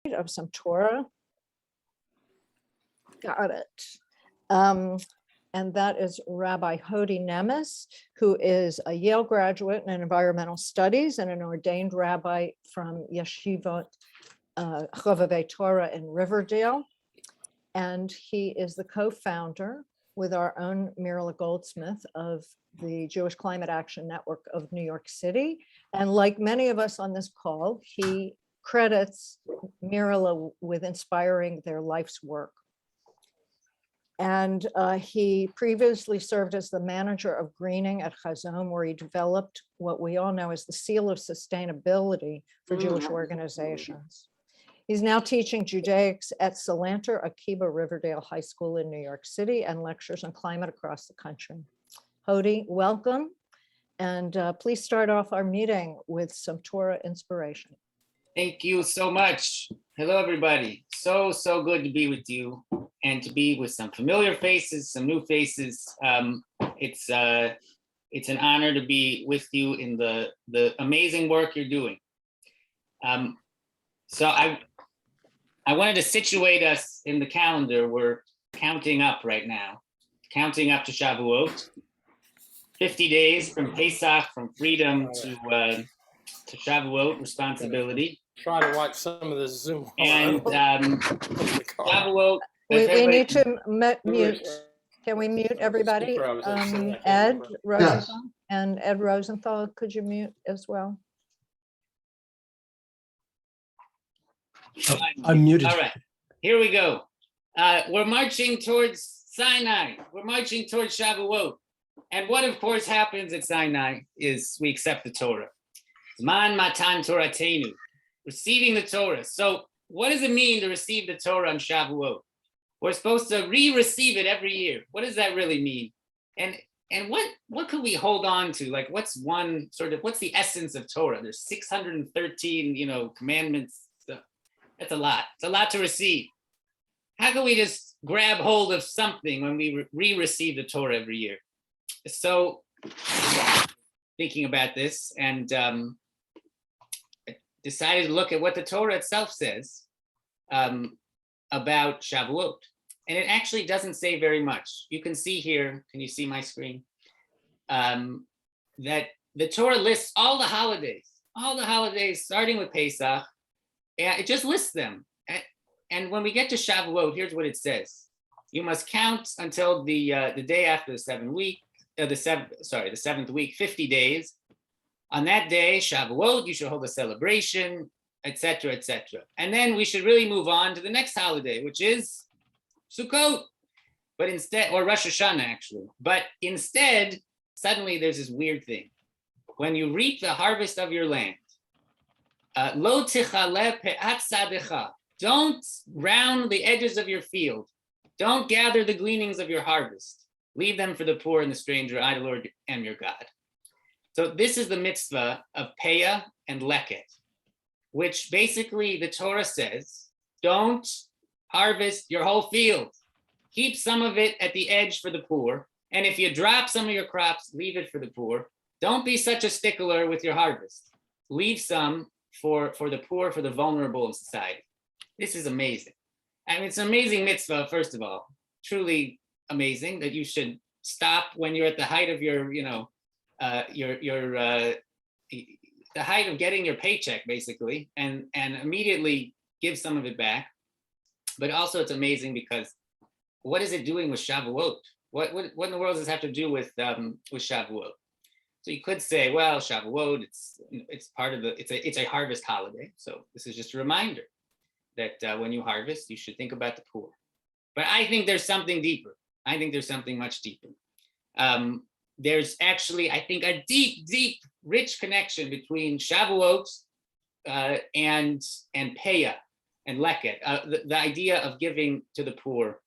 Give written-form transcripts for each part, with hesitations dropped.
of some Torah. Got it. And that is Rabbi Hody Nemes, who is a Yale graduate in environmental studies and an ordained rabbi from Yeshivot Chovevei Torah in Riverdale. And he is the co-founder with our own Mirla Goldsmith of the Jewish Climate Action Network of New York City. And like many of us on this call, he credits Mirla with inspiring their life's work. And he previously served as the manager of greening at Chazon, where he developed what we all know as the seal of sustainability for Jewish organizations. He's now teaching Judaics at Salanter Akiba Riverdale High School in New York City and lectures on climate across the country. Hody, welcome. And please start off our meeting with some Torah inspiration. Thank you so much. Hello, everybody. So good to be with you and to be with some familiar faces, some new faces. It's an honor to be with you in the amazing work you're doing. So I wanted to situate us in the calendar. We're counting up right now, counting up to Shavuot. 50 days from Pesach, from freedom to Shavuot, responsibility. Try to watch some of the Zoom. And Shavuot. We need to mute. Can we mute everybody? Ed Rosenthal and Ed Rosenthal, could you mute as well? I'm muted. All right, here we go. We're marching towards Sinai. We're marching towards Shavuot. And what, of course, happens at Sinai is we accept the Torah. Man matan Toratenu, receiving the Torah. So what does it mean to receive the Torah on Shavuot? We're supposed to re-receive it every year. What does that really mean? And what could we hold on to? Like, what's the essence of Torah? There's 613, commandments. So that's a lot. It's a lot to receive. How can we just grab hold of something when we re-receive the Torah every year? So thinking about this and decided to look at what the Torah itself says about Shavuot. And it actually doesn't say very much. You can see here, can you see my screen? That the Torah lists all the holidays starting with Pesach, and it just lists them. And when we get to Shavuot, here's what it says. You must count until the day after the seventh week, 50 days. On that day, Shavuot, you should hold a celebration, etc., etc. And then we should really move on to the next holiday, which is Sukkot, but instead, or Rosh Hashanah actually. But instead, suddenly there's this weird thing. When you reap the harvest of your land, lo tichale pe'at sadecha, don't round the edges of your field. Don't gather the gleanings of your harvest. Leave them for the poor and the stranger. I, the Lord, am your God. So this is the mitzvah of Peah and Leket, which basically the Torah says, don't harvest your whole field. Keep some of it at the edge for the poor. And if you drop some of your crops, leave it for the poor. Don't be such a stickler with your harvest. Leave some for the poor, for the vulnerable in society. This is amazing. I mean, it's an amazing mitzvah, first of all, truly amazing that you should stop when you're at the height of your, the height of getting your paycheck, basically, and immediately give some of it back. But also it's amazing because what is it doing with Shavuot? What in the world does this have to do with Shavuot? So you could say, well, Shavuot, it's part of it's a harvest holiday. So this is just a reminder that when you harvest, you should think about the poor. But I think there's something deeper. I think there's something much deeper. There's actually, I think, a deep, rich connection between Shavuot and Peah and Leket. The idea of giving to the poor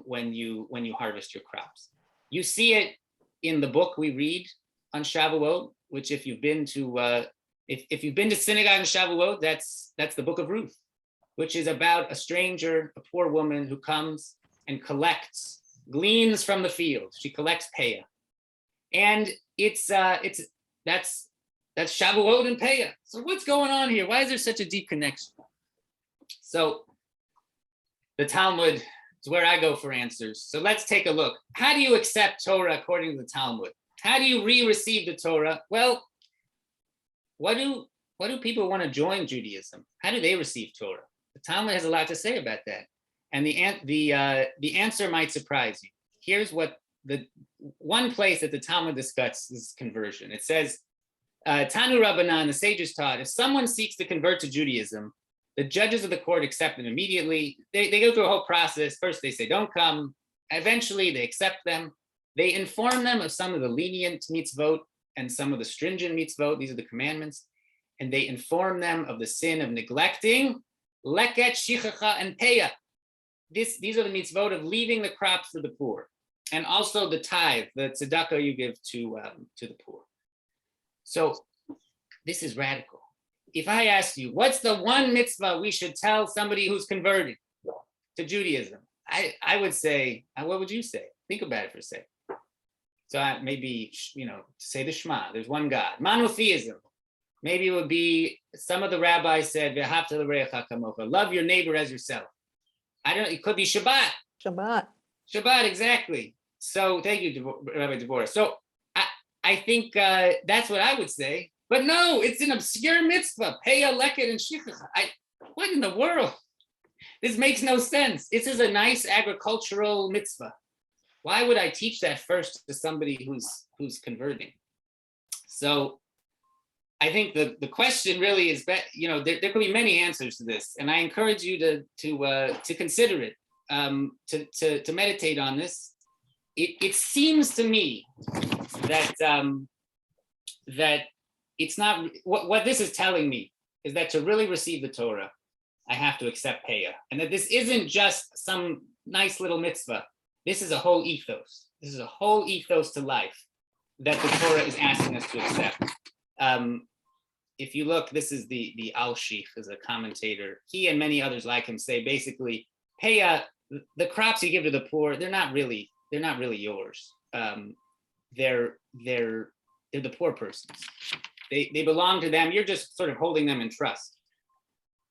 when you harvest your crops. You see it in the book we read on Shavuot, which if you've been to if you've been to synagogue on Shavuot, that's the book of Ruth, which is about a stranger, a poor woman who comes and gleans from the field. She collects Peah. And that's Shavuot and Peah. So what's going on here? Why is there such a deep connection? So the Talmud is where I go for answers. So let's take a look. How do you accept Torah according to the Talmud? How do you re-receive the Torah? Well, what do people want to join Judaism? How do they receive Torah? The Talmud has a lot to say about that. And the answer might surprise you. Here's what the one place that the Talmud discusses conversion. It says, Tanu Rabbanan, the sages taught, if someone seeks to convert to Judaism, the judges of the court accept them immediately. They go through a whole process. First, they say, don't come. Eventually, they accept them. They inform them of some of the lenient mitzvot and some of the stringent mitzvot. These are the commandments. And they inform them of the sin of neglecting, leket, shichacha, and peya. These are the mitzvot of leaving the crops for the poor. And also the tithe, the tzedakah you give to the poor. So this is radical. If I asked you, what's the one mitzvah we should tell somebody who's converting to Judaism? I would say, what would you say? Think about it for a second. So maybe, say the Shema, there's one God. Monotheism. Maybe it would be, some of the rabbis said, V'ahavta l'reacha kamocha, love your neighbor as yourself. It could be Shabbat. Shabbat, exactly. So thank you, Rabbi Devorah. So I think that's what I would say. But no, it's an obscure mitzvah. Peya, leket, and shichacha. What in the world? This makes no sense. This is a nice agricultural mitzvah. Why would I teach that first to somebody who's converting? So I think the question really is, there could be many answers to this, and I encourage you to consider it, to meditate on this. It seems to me that it's not what this is telling me is that to really receive the Torah, I have to accept Peya, and that this isn't just some nice little mitzvah. This is a whole ethos. This is a whole ethos to life that the Torah is asking us to accept. If you look, this is the Al-Sheikh, is a commentator. He and many others like him say basically, Peya, the crops you give to the poor, they're not really yours. They're the poor person's. They belong to them. You're just sort of holding them in trust.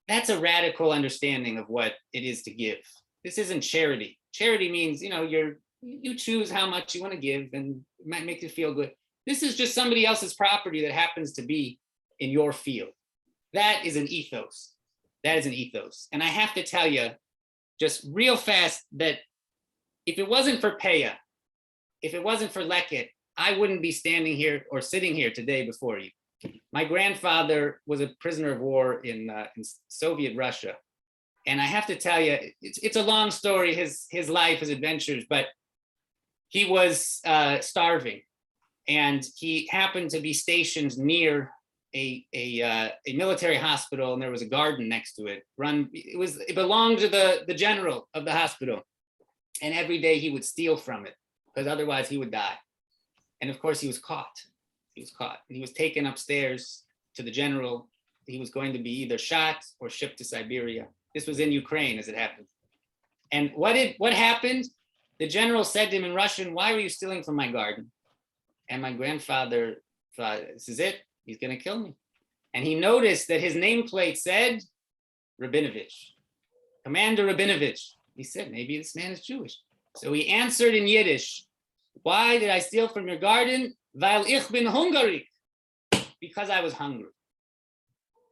That's a radical understanding of what it is to give. This isn't charity. Charity means, you choose how much you want to give and it might make you feel good. This is just somebody else's property that happens to be in your field. That is an ethos. That is an ethos. And I have to tell you just real fast that if it wasn't for Peya, if it wasn't for leket, I wouldn't be standing here or sitting here today before you. My grandfather was a prisoner of war in Soviet Russia. And I have to tell you, it's a long story, his life, his adventures, but he was starving. And he happened to be stationed near a military hospital, and there was a garden next to it. It belonged to the general of the hospital. And every day he would steal from it, because otherwise he would die. And of course he was caught. He was taken upstairs to the general. He was going to be either shot or shipped to Siberia. This was in Ukraine as it happened. And what happened? The general said to him in Russian, "Why were you stealing from my garden?" And my grandfather thought, this is it. He's going to kill me. And he noticed that his nameplate said, Rabinovich, Commander Rabinovich. He said, maybe this man is Jewish. So he answered in Yiddish, why did I steal from your garden? Weil ich bin hungrig. Because I was hungry.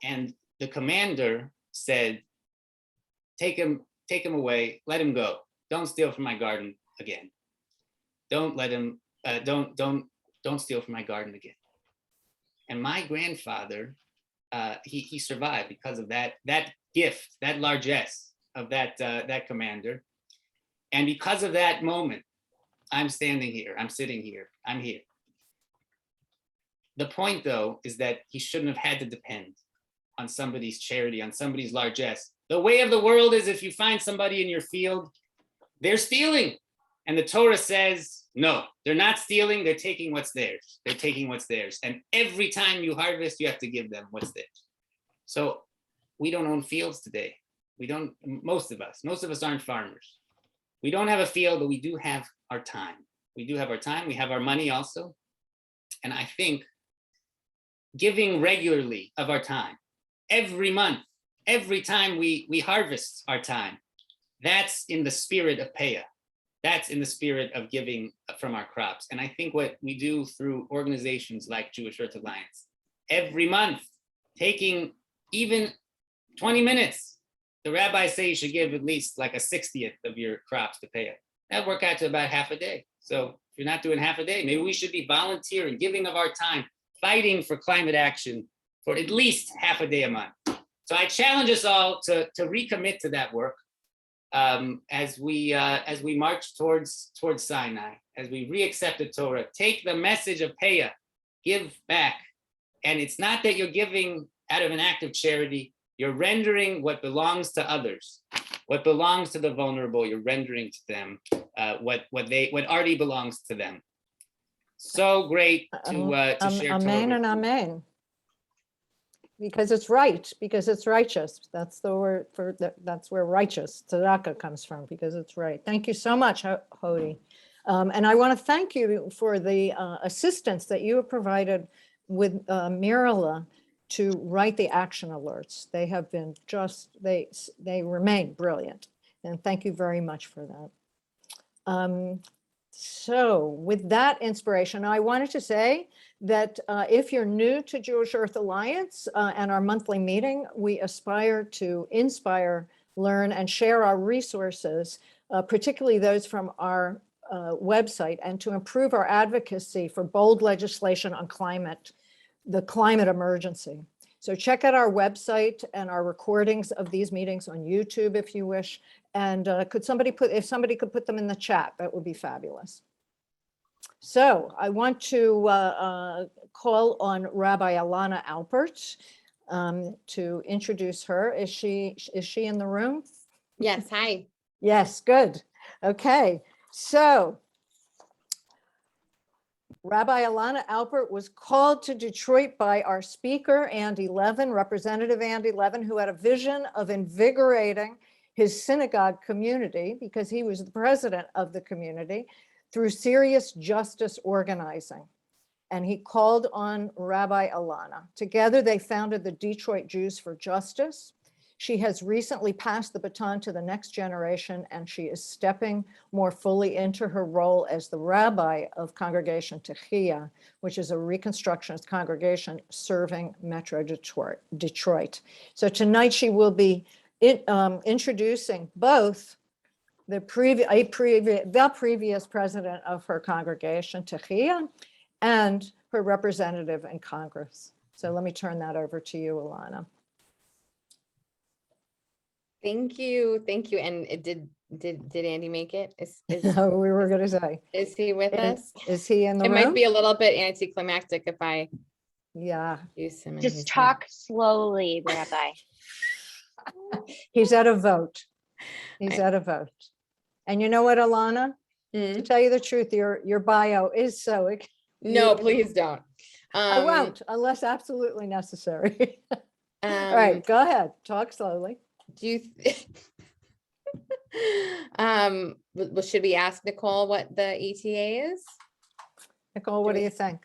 And the commander said, take him away, let him go. Don't steal from my garden again. Don't steal from my garden again. And my grandfather, he survived because of that gift, that largesse of that commander. And because of that moment, I'm standing here, I'm sitting here, I'm here. The point, though, is that he shouldn't have had to depend on somebody's charity, on somebody's largesse. The way of the world is if you find somebody in your field, they're stealing. And the Torah says, no, they're not stealing, they're taking what's theirs. They're taking what's theirs. And every time you harvest, you have to give them what's theirs. So we don't own fields today. Most of us aren't farmers. We don't have a field, but we do have our time. We have our money also. And I think giving regularly of our time, every month, every time we harvest our time, that's in the spirit of Peah. That's in the spirit of giving from our crops. And I think what we do through organizations like Jewish Earth Alliance, every month, taking even 20 minutes, the rabbis say you should give at least like a 60th of your crops to Peah. That work out to about half a day. So if you're not doing half a day, maybe we should be volunteering, giving of our time, fighting for climate action for at least half a day a month. So I challenge us all to recommit to that work as we march towards Sinai, as we reaccept the Torah, take the message of Peah, give back. And it's not that you're giving out of an act of charity, you're rendering what belongs to others, what belongs to the vulnerable, you're rendering to them what already belongs to them. So great to share Torah. Amen and amen. Because it's right, because it's righteous. That's the word for that's where righteous, tzedakah, comes from, because it's right. Thank you so much, Hody. And I want to thank you for the assistance that you have provided with Mirala to write the action alerts. They have been they remain brilliant. And thank you very much for that. So with that inspiration, I wanted to say that if you're new to Jewish Earth Alliance and our monthly meeting, we aspire to inspire, learn, and share our resources, particularly those from our website, and to improve our advocacy for bold legislation on the climate emergency. So check out our website and our recordings of these meetings on YouTube if you wish. And if somebody could put them in the chat, that would be fabulous. So I want to call on Rabbi Alana Alpert to introduce her. Is she in the room? Yes, hi. Yes, good. Okay, so Rabbi Alana Alpert was called to Detroit by our speaker, Andy Levin, Representative Andy Levin, who had a vision of invigorating his synagogue community, because he was the president of the community, through serious justice organizing. And he called on Rabbi Alana. Together, they founded the Detroit Jews for Justice. She has recently passed the baton to the next generation, and she is stepping more fully into her role as the rabbi of Congregation JEA, which is a Reconstructionist congregation serving Metro Detroit. So tonight she will be introducing both the previous president of her congregation, JEA, and her representative in Congress. So let me turn that over to you, Alana. Thank you. And did Andy make it? No, we were going to say. Is he with us? Is he in the It room? might be a little bit anticlimactic if I Yeah. use him. Just talk slowly, Rabbi. He's at a vote. He's at a vote. And you know what, Alana? To tell you the truth, your bio is so. No, please don't. I won't, unless absolutely necessary. All right, go ahead. Talk slowly. Do you? Should we ask Nicole what the ETA is? Nicole, what do you think?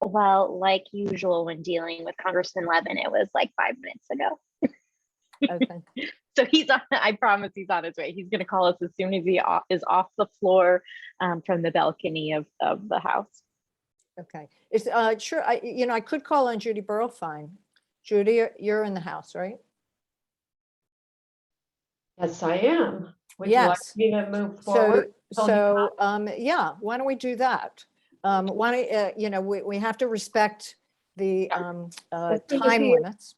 Well, like usual when dealing with Congressman Levin, it was like 5 minutes ago. Okay. So he's on, I promise he's on his way. He's going to call us as soon as he is off the floor from the balcony of the house. Okay. Is sure, I could call on Judy Burlfine. Judy, you're in the house, right? Yes, I am. Would Yes. you like me to move forward? Yeah, why don't we do that? Why don't, we have to respect the time limits.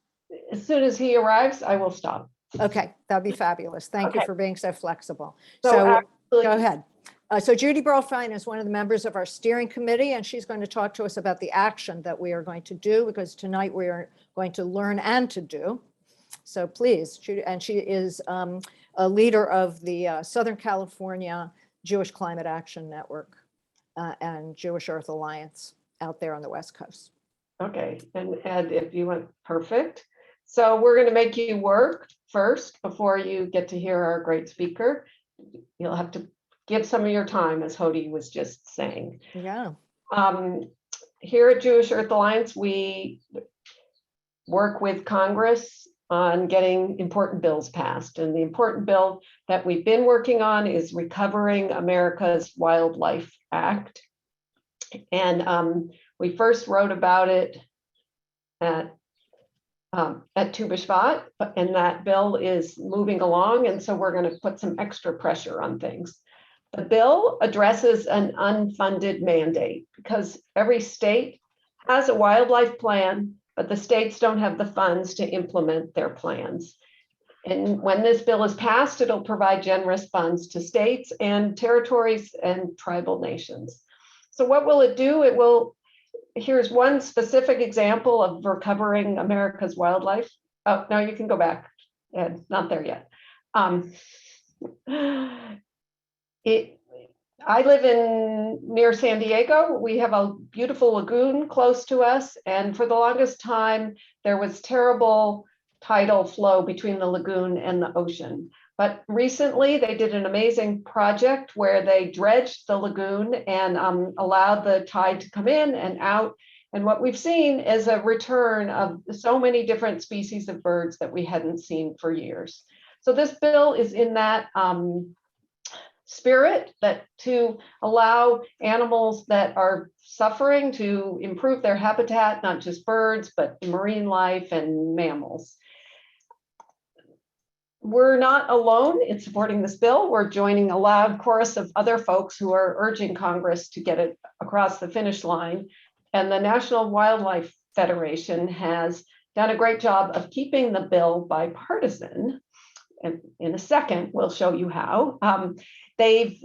As soon as he arrives, I will stop. Okay, that'd be fabulous. Thank you for being so flexible. So So actually- go ahead. So Judy Burlfine is one of the members of our steering committee, and she's going to talk to us about the action that we are going to do, because tonight we are going to learn and to do. So please, Judy, and she is a leader of the Southern California Jewish Climate Action Network and Jewish Earth Alliance out there on the West Coast. Okay, and Ed, if you want, perfect. So we're going to make you work first before you get to hear our great speaker. You'll have to give some of your time, as Hody was just saying. Yeah. Here at Jewish Earth Alliance, we work with Congress on getting important bills passed. And the important bill that we've been working on is Recovering America's Wildlife Act. And we first wrote about it at Tu B'Shvat, and that bill is moving along. And so we're going to put some extra pressure on things. The bill addresses an unfunded mandate because every state has a wildlife plan, but the states don't have the funds to implement their plans. And when this bill is passed, it'll provide generous funds to states and territories and tribal nations. So what will it do? Here's one specific example of Recovering America's Wildlife. Oh, no, you can go back. Ed, not there yet. I live near San Diego. We have a beautiful lagoon close to us. And for the longest time, there was terrible tidal flow between the lagoon and the ocean. But recently they did an amazing project where they dredged the lagoon and allowed the tide to come in and out. And what we've seen is a return of so many different species of birds that we hadn't seen for years. So this bill is in that spirit, that to allow animals that are suffering to improve their habitat, not just birds, but marine life and mammals. We're not alone in supporting this bill. We're joining a loud chorus of other folks who are urging Congress to get it across the finish line. And the National Wildlife Federation has done a great job of keeping the bill bipartisan. And in a second, we'll show you how. They've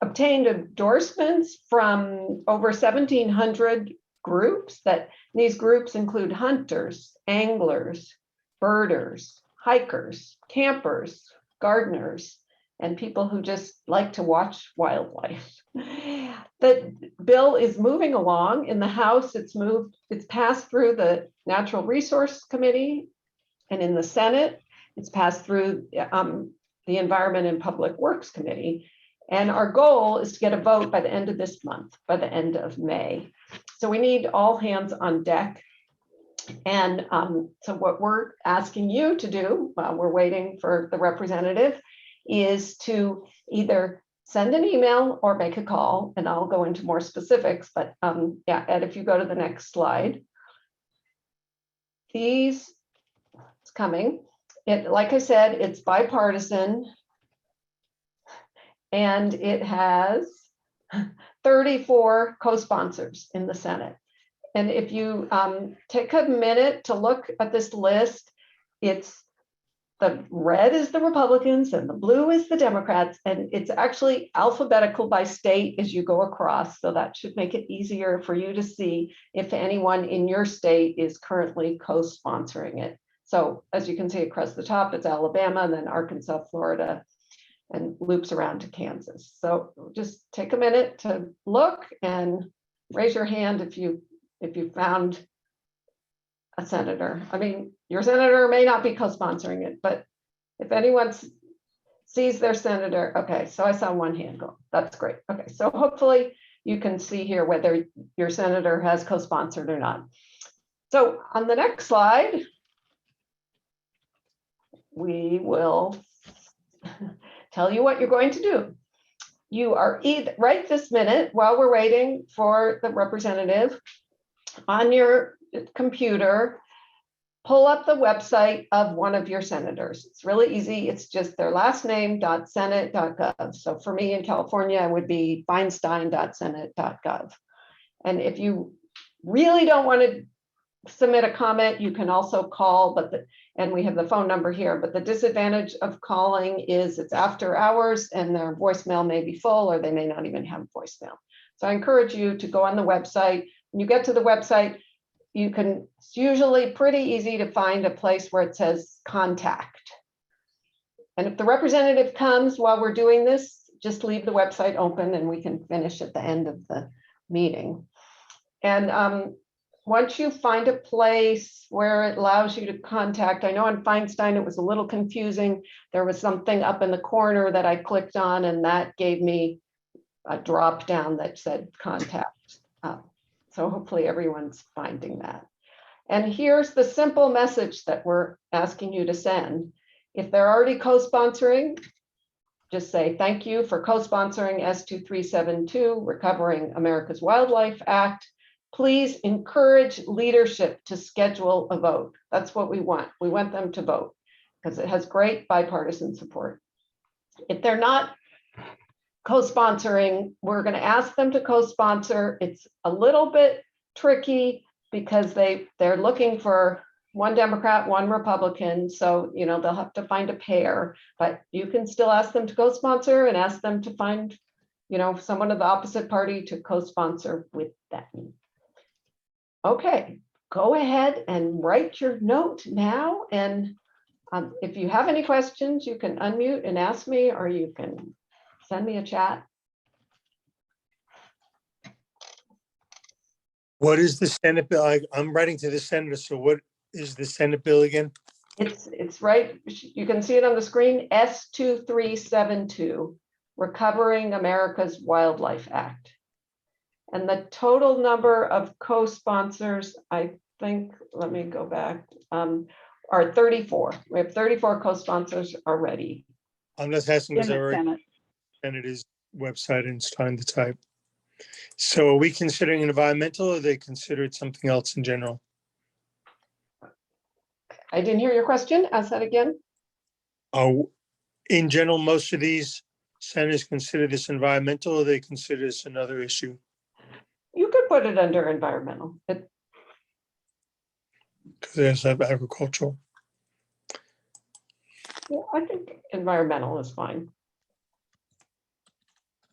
obtained endorsements from over 1,700 groups. These groups include hunters, anglers, birders, hikers, campers, gardeners, and people who just like to watch wildlife. The bill is moving along in the House. It's passed through the Natural Resource Committee, and in the Senate, it's passed through the Environment and Public Works Committee. And our goal is to get a vote by the end of this month, by the end of May. So we need all hands on deck. And so what we're asking you to do while we're waiting for the representative is to either send an email or make a call, and I'll go into more specifics, but yeah, Ed, if you go to the next slide. It's coming. Like I said, it's bipartisan, and it has 34 co-sponsors in the Senate. And if you take a minute to look at this list, the red is the Republicans and the blue is the Democrats, and it's actually alphabetical by state as you go across. So that should make it easier for you to see if anyone in your state is currently co-sponsoring it. So as you can see across the top, it's Alabama, and then Arkansas, Florida, and loops around to Kansas. So just take a minute to look and raise your hand if you found a senator. I mean, your senator may not be co-sponsoring it, but if anyone sees their senator, okay, so I saw one hand go. That's great. Okay, so hopefully you can see here whether your senator has co-sponsored or not. So on the next slide, we will tell you what you're going to do. You are right this minute, while we're waiting for the representative, on your computer, pull up the website of one of your senators. It's really easy. It's just their last name.senate.gov. So for me in California, it would be feinstein.senate.gov. And if you really don't want to submit a comment, you can also call, and we have the phone number here, but the disadvantage of calling is it's after hours and their voicemail may be full, or they may not even have voicemail. So I encourage you to go on the website. When you get to the website, it's usually pretty easy to find a place where it says contact. And if the representative comes while we're doing this, just leave the website open and we can finish at the end of the meeting. And once you find a place where it allows you to contact, I know on Feinstein it was a little confusing. There was something up in the corner that I clicked on, and that gave me a drop down that said contact. So hopefully everyone's finding that. And here's the simple message that we're asking you to send. If they're already co-sponsoring, just say thank you for co-sponsoring S2372, Recovering America's Wildlife Act. Please encourage leadership to schedule a vote. That's what we want. We want them to vote because it has great bipartisan support. If they're not co-sponsoring, we're going to ask them to co-sponsor. It's a little bit tricky because they're looking for one Democrat, one Republican. So, they'll have to find a pair, but you can still ask them to co-sponsor and ask them to find, someone of the opposite party to co-sponsor with them. Okay, go ahead and write your note now. And if you have any questions, you can unmute and ask me, or you can send me a chat. What is the Senate bill? I'm writing to the senator. So what is the Senate bill again? It's right. You can see it on the screen. S2372, Recovering America's Wildlife Act. And the total number of co-sponsors, I think, let me go back, are 34. We have 34 co-sponsors already. I'm just asking because I already Senate. Senator's website and it's trying to type. So are we considering environmental or they consider it something else in general? I didn't hear your question. Ask that again. Oh, in general, most of these senators consider this environmental or they consider this another issue? You could put it under environmental. Because there's agricultural. Yeah, I think environmental is fine.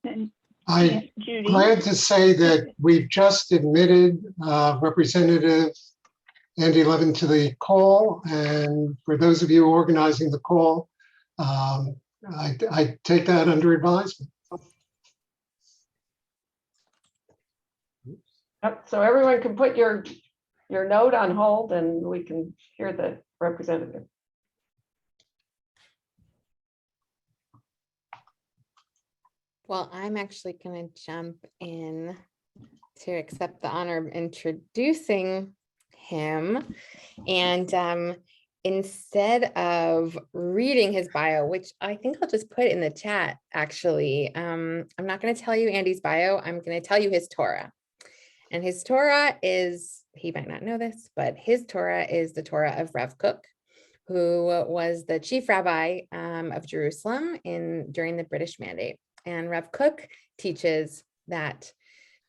And I'm Judy, glad to say that we've just admitted Representative Andy Levin to the call. And for those of you organizing the call, I take that under advisement. Yep, so everyone can put your note on hold and we can hear the representative. Well, I'm actually going to jump in to accept the honor of introducing him. And instead of reading his bio, which I think I'll just put in the chat, actually, I'm not going to tell you Andy's bio. I'm going to tell you his Torah. And his Torah is, he might not know this, but his Torah is the Torah of Rav Kook, who was the chief rabbi of Jerusalem during the British Mandate. And Rav Kook teaches that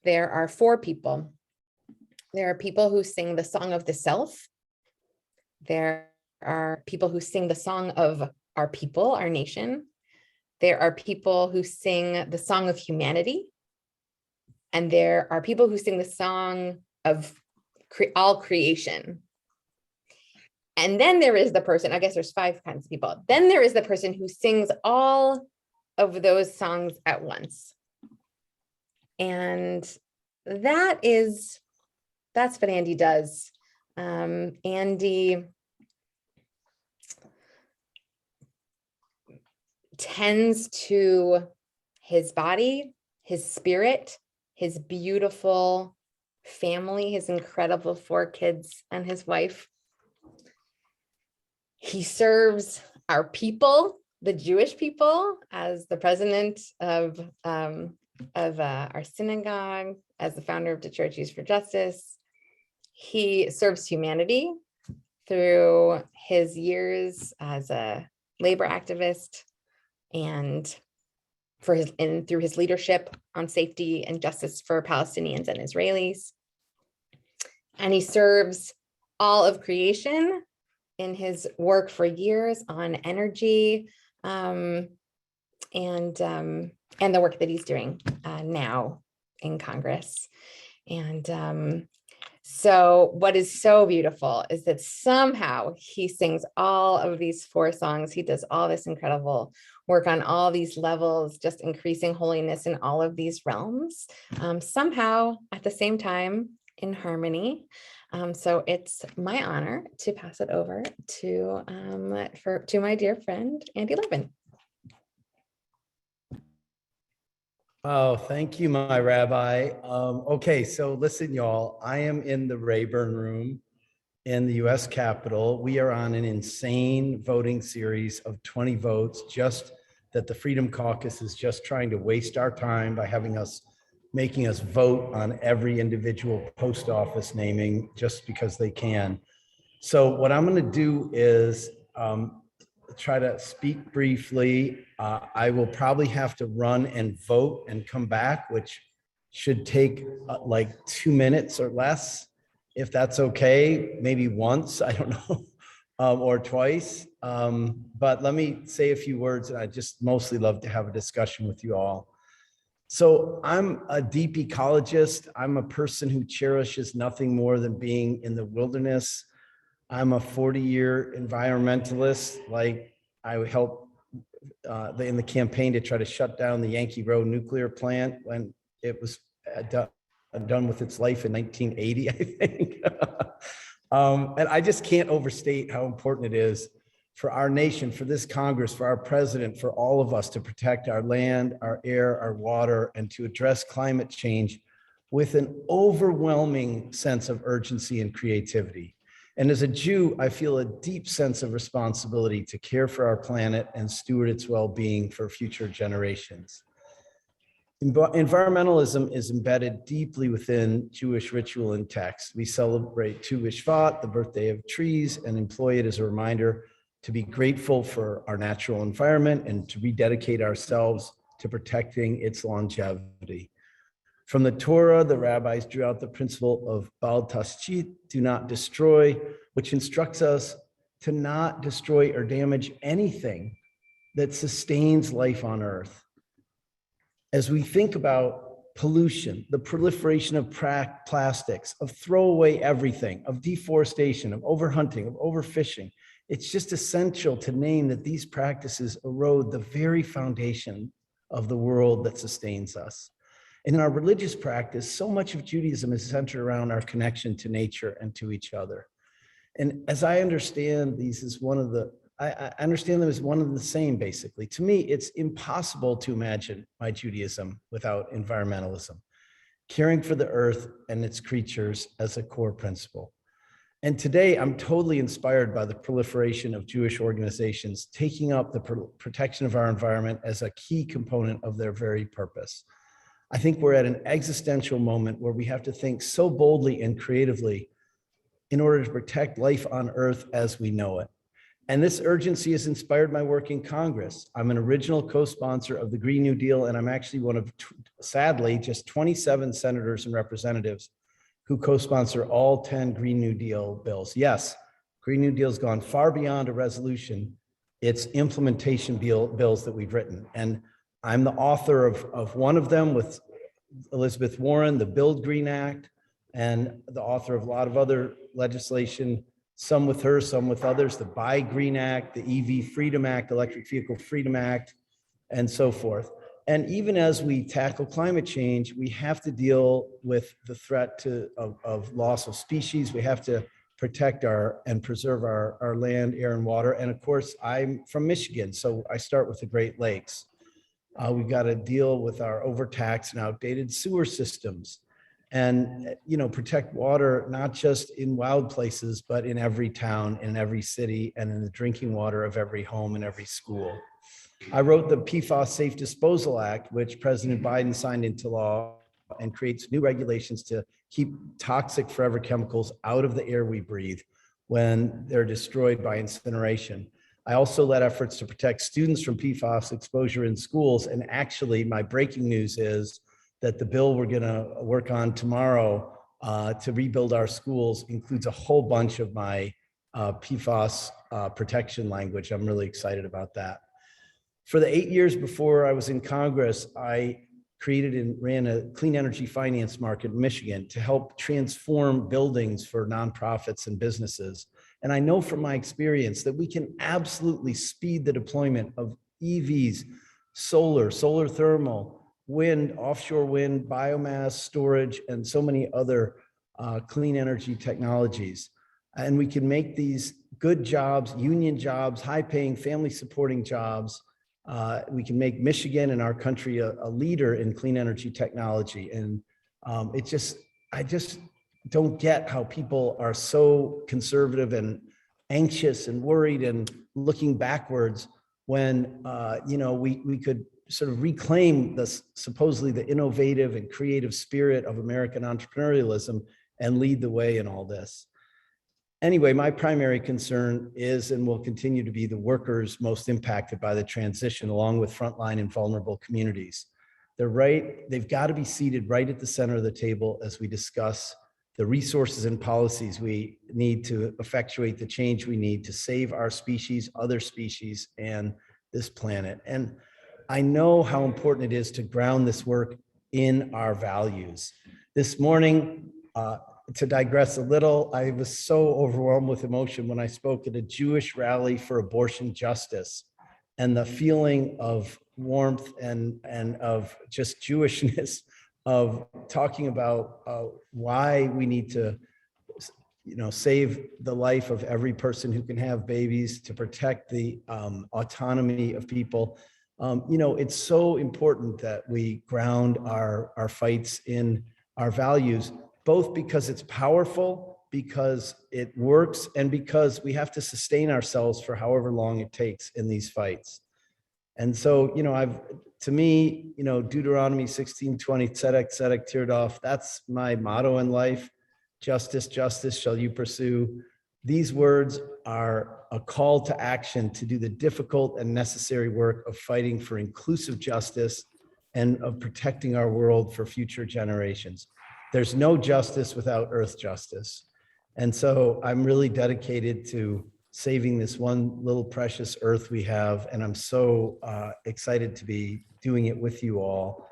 there are four people. There are people who sing the song of the self. There are people who sing the song of our people, our nation. There are people who sing the song of humanity. And there are people who sing the song of all creation. And then there is the person, I guess there's five kinds of people. Then there is the person who sings all of those songs at once. And that's what Andy does. Andy tends to his body, his spirit, his beautiful family, his incredible 4 kids and his wife. He serves our people, the Jewish people, as the president of our synagogue, as the founder of the Church Youth for Justice. He serves humanity through his years as a labor activist and through his leadership on safety and justice for Palestinians and Israelis. And he serves all of creation in his work for years on energy and the work that he's doing now in Congress. And so what is so beautiful is that somehow he sings all of these 4 songs. He does all this incredible work on all these levels, just increasing holiness in all of these realms, somehow at the same time in harmony. So it's my honor to pass it over to my dear friend, Andy Levin. Oh, thank you, my rabbi. Okay, so listen, y'all, I am in the Rayburn room in the US Capitol. We are on an insane voting series of 20 votes, just that the Freedom Caucus is just trying to waste our time by making us vote on every individual post office naming just because they can. So what I'm going to do is try to speak briefly. I will probably have to run and vote and come back, which should take like 2 minutes or less, if that's okay, maybe once, I don't know, or twice. But let me say a few words, and I just mostly love to have a discussion with you all. So I'm a deep ecologist. I'm a person who cherishes nothing more than being in the wilderness. I'm a 40-year environmentalist. Like, I helped in the campaign to try to shut down the Yankee Road nuclear plant when it was done with its life in 1980, I think. And I just can't overstate how important it is for our nation, for this Congress, for our president, for all of us to protect our land, our air, our water, and to address climate change with an overwhelming sense of urgency and creativity. And as a Jew, I feel a deep sense of responsibility to care for our planet and steward its well-being for future generations. Environmentalism is embedded deeply within Jewish ritual and text. We celebrate Tu B'Shvat, the birthday of trees, and employ it as a reminder to be grateful for our natural environment and to rededicate ourselves to protecting its longevity. From the Torah, the rabbis drew out the principle of Bal Tashchit, do not destroy, which instructs us to not destroy or damage anything that sustains life on earth. As we think about pollution, the proliferation of plastics, of throwaway everything, of deforestation, of overhunting, of overfishing, it's just essential to name that these practices erode the very foundation of the world that sustains us. And in our religious practice, so much of Judaism is centered around our connection to nature and to each other. And as I understand these as I understand them as one and the same, basically. To me, it's impossible to imagine my Judaism without environmentalism, caring for the earth and its creatures as a core principle. And today, I'm totally inspired by the proliferation of Jewish organizations taking up the protection of our environment as a key component of their very purpose. I think we're at an existential moment where we have to think so boldly and creatively in order to protect life on Earth as we know it. And this urgency has inspired my work in Congress. I'm an original co-sponsor of the Green New Deal, and I'm actually one of, sadly, just 27 senators and representatives who co-sponsor all 10 Green New Deal bills. Yes, Green New Deal's gone far beyond a resolution. It's implementation bills that we've written. And I'm the author of one of them with Elizabeth Warren, the Build Green Act, and the author of a lot of other legislation, some with her, some with others, the Buy Green Act, the EV Freedom Act, Electric Vehicle Freedom Act, and so forth. And even as we tackle climate change, we have to deal with the threat of loss of species. We have to protect and preserve our land, air, and water. And of course, I'm from Michigan, so I start with the Great Lakes. We've got to deal with our overtaxed and outdated sewer systems and, protect water, not just in wild places, but in every town, in every city, and in the drinking water of every home and every school. I wrote the PFAS Safe Disposal Act, which President Biden signed into law and creates new regulations to keep toxic forever chemicals out of the air we breathe when they're destroyed by incineration. I also led efforts to protect students from PFAS exposure in schools. And actually, my breaking news is that the bill we're going to work on tomorrow to rebuild our schools includes a whole bunch of my PFAS protection language. I'm really excited about that. For the 8 years before I was in Congress, I created and ran a clean energy finance market in Michigan to help transform buildings for nonprofits and businesses. And I know from my experience that we can absolutely speed the deployment of EVs, solar thermal, wind, offshore wind, biomass storage, and so many other clean energy technologies. And we can make these good jobs, union jobs, high-paying, family-supporting jobs. We can make Michigan and our country a leader in clean energy technology. And I just don't get how people are so conservative and anxious and worried and looking backwards when, we could sort of reclaim supposedly the innovative and creative spirit of American entrepreneurialism and lead the way in all this. Anyway, my primary concern is and will continue to be the workers most impacted by the transition, along with frontline and vulnerable communities. They've got to be seated right at the center of the table as we discuss the resources and policies we need to effectuate the change we need to save our species, other species, and this planet. And I know how important it is to ground this work in our values. This morning, to digress a little, I was so overwhelmed with emotion when I spoke at a Jewish rally for abortion justice, and the feeling of warmth and of just Jewishness of talking about why we need to, save the life of every person who can have babies, to protect the autonomy of people. It's so important that we ground our fights in our values, both because it's powerful, because it works, and because we have to sustain ourselves for however long it takes in these fights. And so, to me, Deuteronomy 16:20, tzedek, tzedek, tirdof, that's my motto in life. Justice, justice shall you pursue. These words are a call to action to do the difficult and necessary work of fighting for inclusive justice and of protecting our world for future generations. There's no justice without earth justice. And so I'm really dedicated to saving this one little precious earth we have. And I'm so excited to be doing it with you all.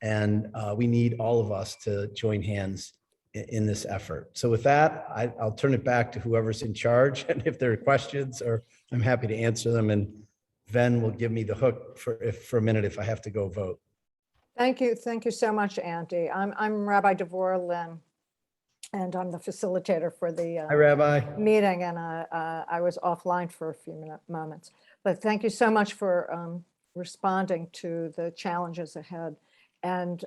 And we need all of us to join hands in this effort. So with that, I'll turn it back to whoever's in charge. And if there are questions, or I'm happy to answer them. And Ven will give me the hook for a minute if I have to go vote. Thank you so much, Andy. I'm Rabbi Devorah Lynn, and I'm the facilitator for the Hi, Rabbi. meeting, and I was offline for a few moments. But thank you so much for responding to the challenges ahead. And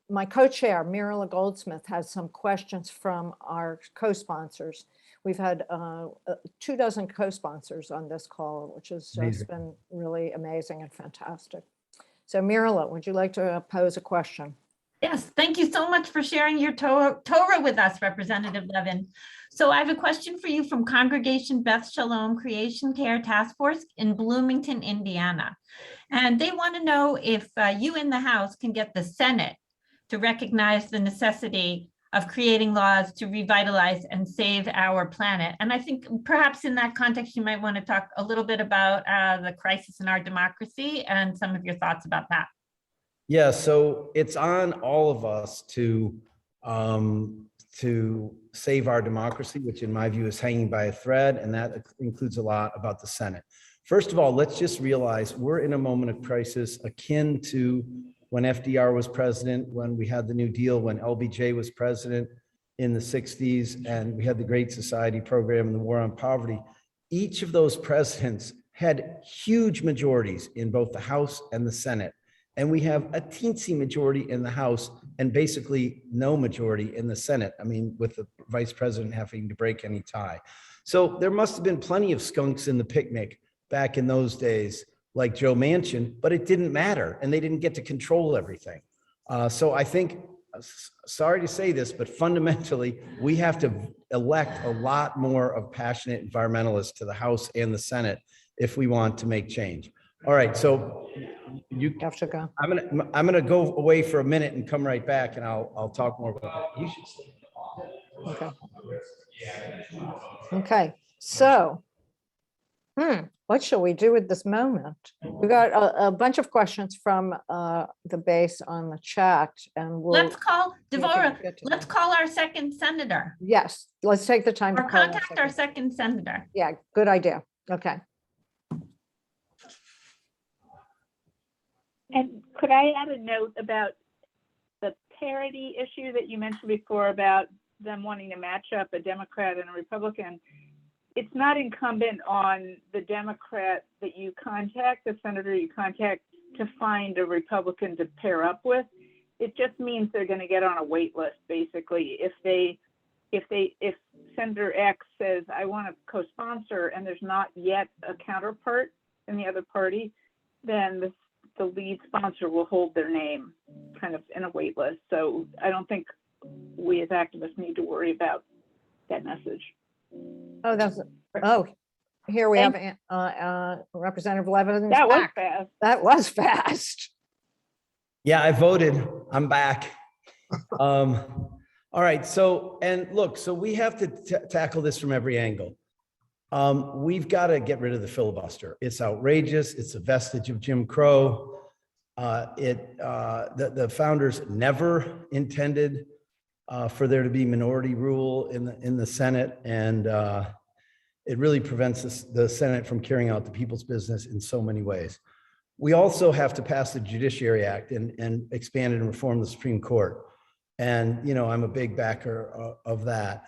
my co-chair, Mirala Goldsmith, has some questions from our co-sponsors. We've had 24 co-sponsors on this call, which has just been really amazing and fantastic. So Mirala, would you like to pose a question? Yes, thank you so much for sharing your Torah with us, Representative Levin. So I have a question for you from Congregation Beth Shalom Creation Care Task Force in Bloomington, Indiana. And they want to know if you in the House can get the Senate to recognize the necessity of creating laws to revitalize and save our planet. And I think perhaps in that context, you might want to talk a little bit about the crisis in our democracy and some of your thoughts about that. Yeah, so it's on all of us to save our democracy, which in my view is hanging by a thread, and that includes a lot about the Senate. First of all, let's just realize we're in a moment of crisis akin to when FDR was president, when we had the New Deal, when LBJ was president in the 60s, and we had the Great Society program and the war on poverty. Each of those presidents had huge majorities in both the House and the Senate. And we have a teensy majority in the House and basically no majority in the Senate. I mean, with the vice president having to break any tie. So there must have been plenty of skunks in the picnic back in those days, like Joe Manchin, but it didn't matter, and they didn't get to control everything. So I think, sorry to say this, but fundamentally, we have to elect a lot more of passionate environmentalists to the House and the Senate if we want to make change. All right, so you have to go. I'm gonna go away for a minute and come right back, and I'll talk more about that. You should stay. Okay. Okay. So, what shall we do with this moment? We got a bunch of questions from the base on the chat, and we'll let's call Devorah. Let's call our second senator. Yes, let's take the time or to call contact our second senator. Yeah, good idea. Okay. And could I add a note about the parity issue that you mentioned before about them wanting to match up a Democrat and a Republican? It's not incumbent on the Democrat that you contact, the senator you contact, to find a Republican to pair up with. it just means they're going to get on a wait list, basically. If Senator X says, I want to co-sponsor, and there's not yet a counterpart in the other party, then the lead sponsor will hold their name kind of in a wait list. So I don't think we as activists need to worry about that message. Here we have Representative Levin. That was fast. That was fast. Yeah, I voted. I'm back. All right. So we have to tackle this from every angle. We've got to get rid of the filibuster. It's outrageous. It's a vestige of Jim Crow. The founders never intended for there to be minority rule in the Senate, and it really prevents the Senate from carrying out the people's business in so many ways. We also have to pass the Judiciary Act and expand it and reform the Supreme Court. And, I'm a big backer of that.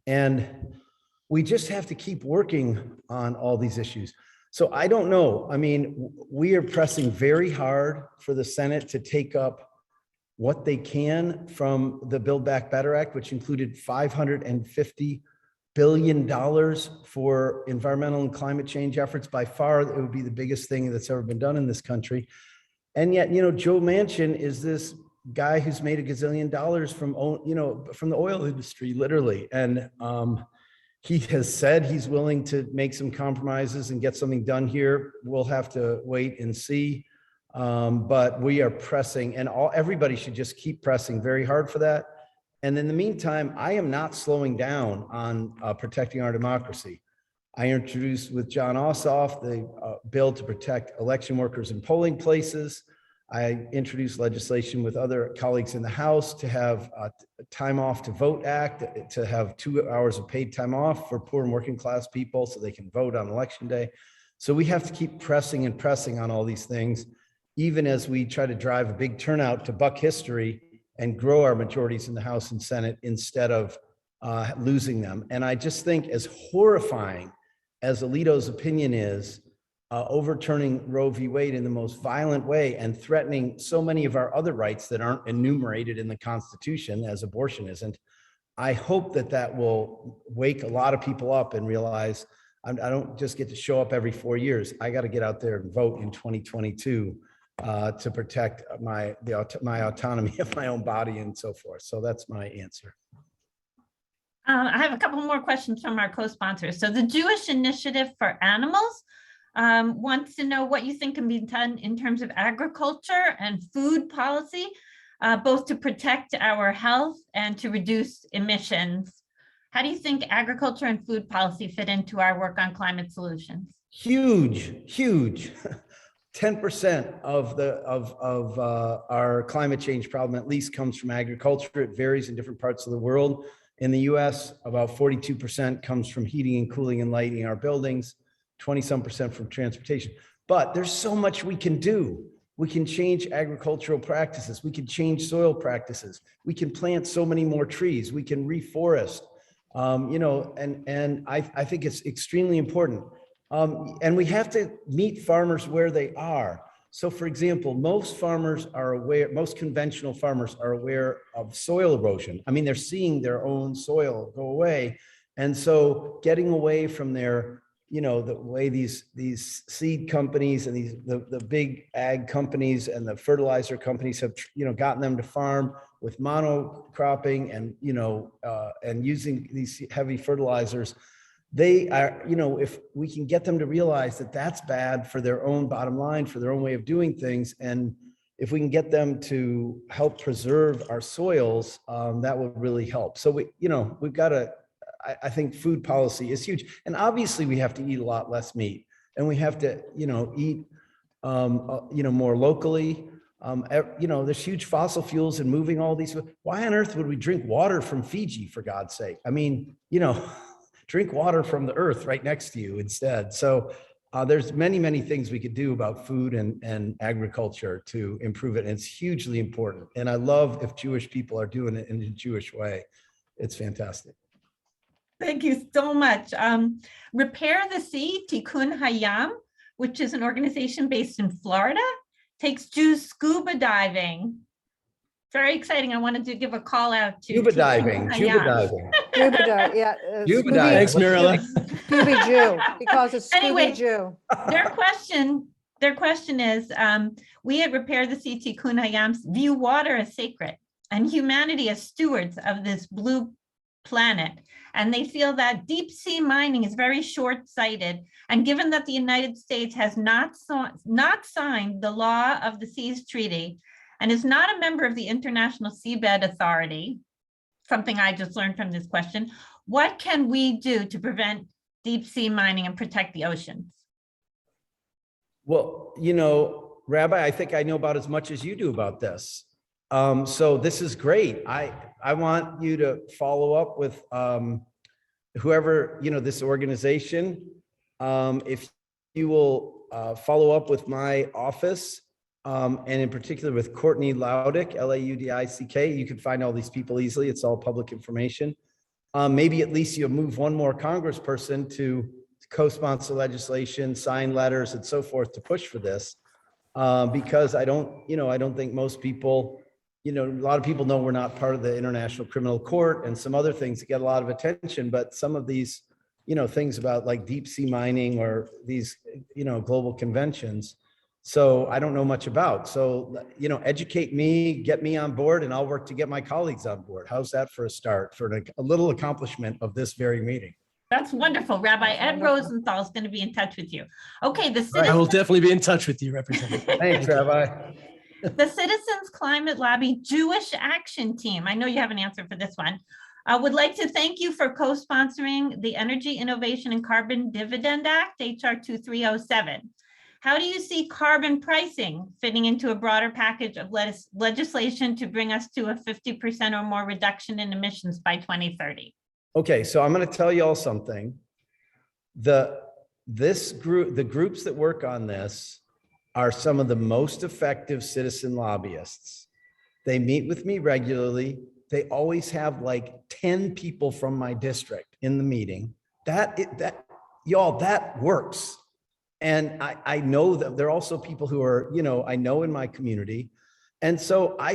And we just have to keep working on all these issues. So I don't know. I mean, we are pressing very hard for the Senate to take up what they can from the Build Back Better Act, which included $550 billion for environmental and climate change efforts. By far, it would be the biggest thing that's ever been done in this country. And yet, Joe Manchin is this guy who's made $1 gazillion from the oil industry, literally. And he has said he's willing to make some compromises and get something done here. We'll have to wait and see. But we are pressing, and everybody should just keep pressing very hard for that. And in the meantime, I am not slowing down on protecting our democracy. I introduced with John Ossoff the bill to protect election workers in polling places. I introduced legislation with other colleagues in the House to have a time off to vote act, to have 2 hours of paid time off for poor and working class people so they can vote on election day. So we have to keep pressing and pressing on all these things, even as we try to drive a big turnout to buck history and grow our majorities in the House and Senate instead of losing them. And I just think, as horrifying as Alito's opinion is, overturning Roe v. Wade in the most violent way and threatening so many of our other rights that aren't enumerated in the Constitution, as abortion isn't, I hope that will wake a lot of people up and realize I don't just get to show up every 4 years. I got to get out there and vote in 2022 to protect my autonomy of my own body and so forth. So that's my answer. I have a couple more questions from our co-sponsors. So the Jewish Initiative for Animals wants to know what you think can be done in terms of agriculture and food policy, both to protect our health and to reduce emissions. How do you think agriculture and food policy fit into our work on climate solutions? Huge. 10% of our climate change problem at least comes from agriculture. It varies in different parts of the world. In the US, about 42% comes from heating and cooling and lighting our buildings, 20-some% from transportation. But there's so much we can do. We can change agricultural practices. We can change soil practices. We can plant so many more trees. We can reforest, and I think it's extremely important. And we have to meet farmers where they are. So for example, most conventional farmers are aware of soil erosion. I mean, they're seeing their own soil go away. And so getting away from their, the way these seed companies and the big ag companies and the fertilizer companies have, gotten them to farm with monocropping and using these heavy fertilizers. They are, if we can get them to realize that that's bad for their own bottom line, for their own way of doing things, and if we can get them to help preserve our soils, that would really help. So we've got to, I think food policy is huge, and obviously we have to eat a lot less meat, and we have to, eat, more locally. There's huge fossil fuels and moving all these. Why on earth would we drink water from Fiji, for God's sake? I mean, drink water from the earth right next to you instead. So there's many things we could do about food and agriculture to improve it. And it's hugely important. And I love if Jewish people are doing it in a Jewish way. It's fantastic. Thank you so much. Repair the Sea, Tikkun Hayam, which is an organization based in Florida, takes Jews scuba diving Very exciting. I wanted to give a call out to. Scuba Teaching diving, scuba Hayan. diving. Scuba dive, yeah. Scuba Scooby- diving. Thanks, Marilla. Scooby Jew. He calls it Anyway. Scooby Jew. Their question is, we at Repair the CT Kunayams view water as sacred and humanity as stewards of this blue planet. And they feel that deep sea mining is very short-sighted. And given that the United States has not signed the Law of the Seas Treaty and is not a member of the International Seabed Authority, something I just learned from this question, what can we do to prevent deep sea mining and protect the oceans? Well, you know, Rabbi, I think I know about as much as you do about this. So this is great. I want you to follow up with whoever, you know, this organization. If you will follow up with my office, and in particular with Courtney Laudick, Laudick, you can find all these people easily. It's all public information. Maybe at least you'll move one more congressperson to co-sponsor legislation, sign letters and so forth to push for this. Because I don't think most people, a lot of people know we're not part of the International Criminal Court and some other things that get a lot of attention, but some of these, things about like deep sea mining or these, global conventions. So I don't know much about. So, educate me, get me on board, and I'll work to get my colleagues on board. How's that for a start, for a little accomplishment of this very meeting? That's wonderful. Rabbi Ed Rosenthal is going to be in touch with you. Okay, I will definitely be in touch with you, Representative. Thanks, Rabbi. The Citizens Climate Lobby Jewish Action Team, I know you have an answer for this one, would like to thank you for co-sponsoring the Energy Innovation and Carbon Dividend Act, HR 2307. How do you see carbon pricing fitting into a broader package of legislation to bring us to a 50% or more reduction in emissions by 2030? Okay, so I'm going to tell you all something. The groups that work on this are some of the most effective citizen lobbyists. They meet with me regularly. They always have like 10 people from my district in the meeting. That works. And I know that there are also people who are, I know in my community. And so I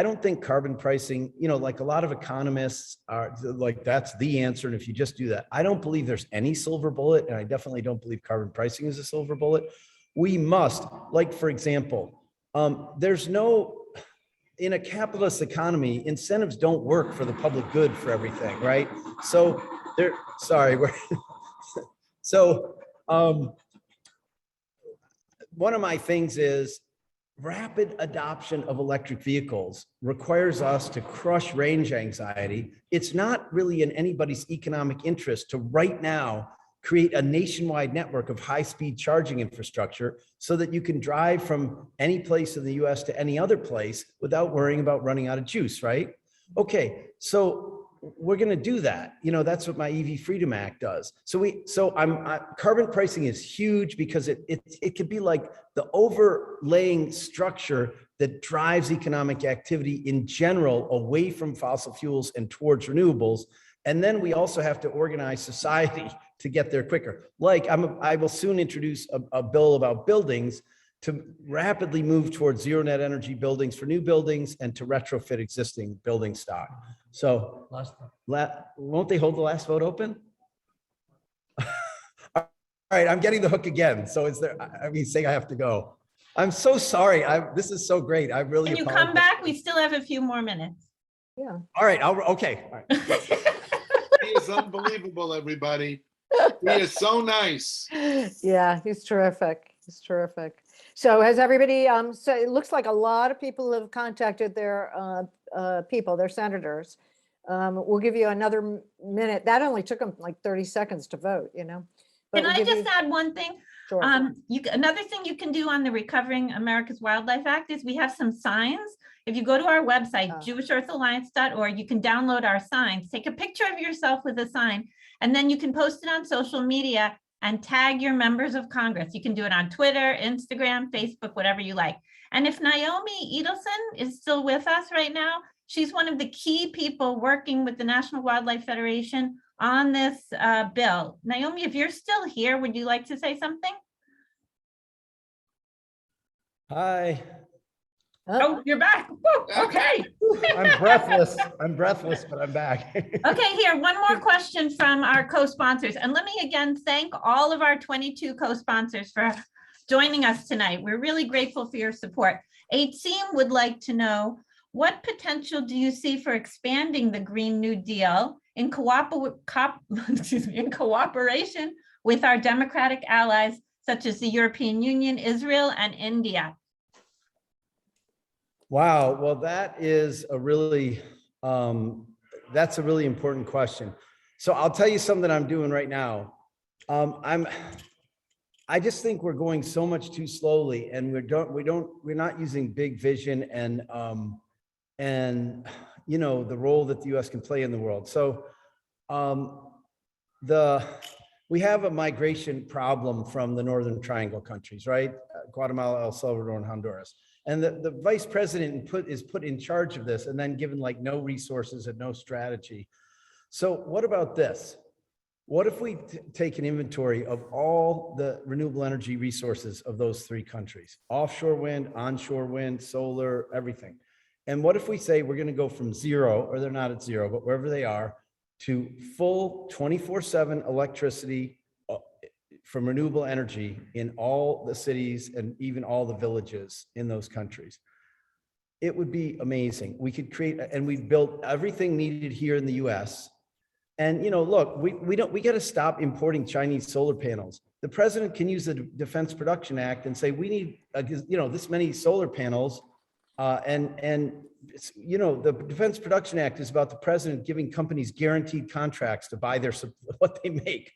don't think carbon pricing, like a lot of economists are like, that's the answer. And if you just do that, I don't believe there's any silver bullet. And I definitely don't believe carbon pricing is a silver bullet. We must, like, for example, in a capitalist economy, incentives don't work for the public good for everything, right? So one of my things is rapid adoption of electric vehicles requires us to crush range anxiety. It's not really in anybody's economic interest to right now create a nationwide network of high-speed charging infrastructure so that you can drive from any place in the US to any other place without worrying about running out of juice, right? Okay, so we're going to do that. That's what my EV Freedom Act does. Carbon pricing is huge because it could be like the overlaying structure that drives economic activity in general away from fossil fuels and towards renewables. And then we also have to organize society to get there quicker. Like I will soon introduce a bill about buildings to rapidly move towards zero net energy buildings for new buildings and to retrofit existing building stock. So won't they hold the last vote open? All right, I'm getting the hook again. So saying I have to go. I'm so sorry. This is so great. I really Can you apologize. come back? We still have a few more minutes. Yeah. All right, okay. All right. He is unbelievable, everybody. He is so nice. Yeah, he's terrific. He's terrific. So has everybody, so it looks like a lot of people have contacted their their senators. We'll give you another minute. That only took them like 30 seconds to vote, But Can we'll I give just you- add one thing? Sure. Another thing you can do on the Recovering America's Wildlife Act is we have some signs. If you go to our website, jewishearthalliance.org, you can download our signs, take a picture of yourself with a sign, and then you can post it on social media and tag your members of Congress. You can do it on Twitter, Instagram, Facebook, whatever you like. And if Naomi Edelson is still with us right now, she's one of the key people working with the National Wildlife Federation on this bill. Naomi, if you're still here, would you like to say something? Hi. Oh, you're back. Woo, okay. I'm breathless, but I'm back. Okay, here, one more question from our co-sponsors. And let me again thank all of our 22 co-sponsors for joining us tonight. We're really grateful for your support. HCM would like to know, what potential do you see for expanding the Green New Deal in cooperation with our democratic allies, such as the European Union, Israel, and India? Wow, well, that is a really, that's a really important question. So I'll tell you something I'm doing right now. I just think we're going so much too slowly, and we're not using big vision and you know, the role that the U.S. can play in the world. So we have a migration problem from the Northern Triangle countries, right? Guatemala, El Salvador, and Honduras. And the vice president is put in charge of this and then given like no resources and no strategy. So what about this? What if we take an inventory of all the renewable energy resources of those three countries? Offshore wind, onshore wind, solar, everything. And what if we say we're going to go from zero, or they're not at zero, but wherever they are, to full 24/7 electricity from renewable energy in all the cities and even all the villages in those countries? It would be amazing. We could create, and we built everything needed here in the US. And, you know, look, we got to stop importing Chinese solar panels. The president can use the Defense Production Act and say, we need, you know, this many solar panels. And you know, the Defense Production Act is about the president giving companies guaranteed contracts to buy what they make.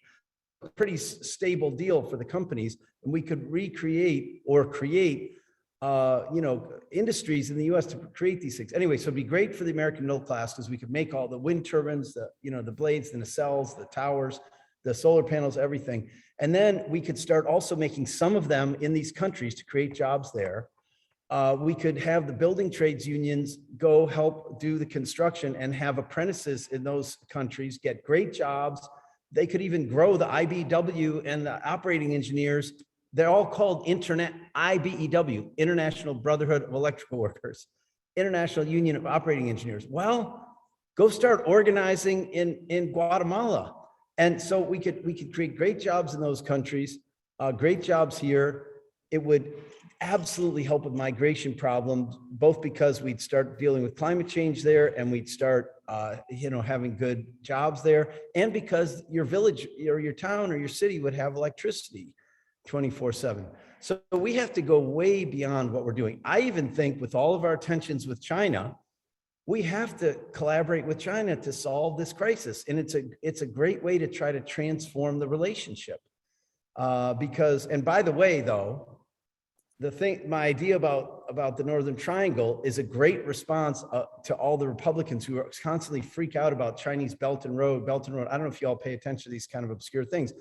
A pretty stable deal for the companies, and we could recreate or create, you know, industries in the U.S. to create these things. Anyway, so it'd be great for the American middle class because we could make all the wind turbines, the blades, the nacelles, the towers, the solar panels, everything, and then we could start also making some of them in these countries to create jobs there. We could have the building trades unions go help do the construction and have apprentices in those countries get great jobs. They could even grow the IBEW and the operating engineers. They're all called IBEW, International Brotherhood of Electrical Workers, International Union of Operating Engineers. Well, go start organizing in Guatemala. And so we could create great jobs in those countries, great jobs here. It would absolutely help with migration problems, both because we'd start dealing with climate change there and we'd start, you know, having good jobs there, and because your village or your town or your city would have electricity 24/7. So we have to go way beyond what we're doing. I even think with all of our tensions with China, we have to collaborate with China to solve this crisis. And it's a great way to try to transform the relationship. Because, and by the way, though, my idea about the Northern Triangle is a great response to all the Republicans who are constantly freak out about Chinese Belt and Road. I don't know if you all pay attention to these kind of obscure things,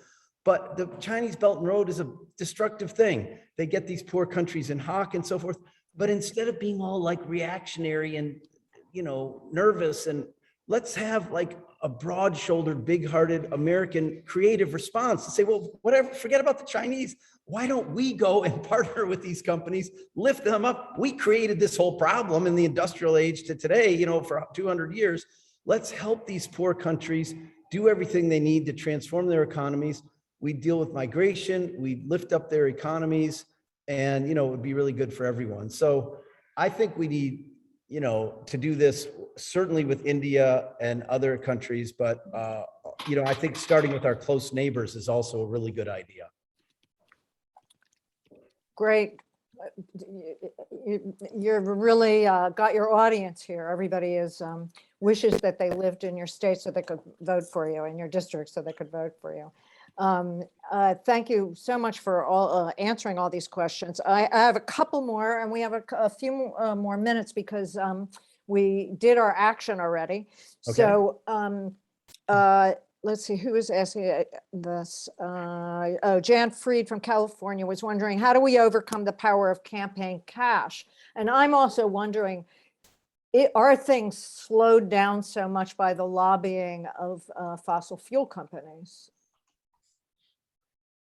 but the Chinese Belt and Road is a destructive thing. They get these poor countries in hock and so forth. But instead of being all like reactionary and, you know, nervous, and let's have like a broad-shouldered, big-hearted American creative response and say, well, whatever, forget about the Chinese. Why don't we go and partner with these companies, lift them up? We created this whole problem in the industrial age to today, you know, for 200 years. Let's help these poor countries do everything they need to transform their economies. We deal with migration, we lift up their economies, and, you know, it would be really good for everyone. So I think we need, you know, to do this certainly with India and other countries, but, you know, I think starting with our close neighbors is also a really good idea. Great. You've really got your audience here. Everybody wishes that they lived in your state so they could vote for you, in your district so they could vote for you. Thank you so much for all answering all these questions. I have a couple more, and we have a few more minutes because we did our action already. Okay. So let's see, who is asking this? Jan Fried from California was wondering, how do we overcome the power of campaign cash? And I'm also wondering, are things slowed down so much by the lobbying of fossil fuel companies?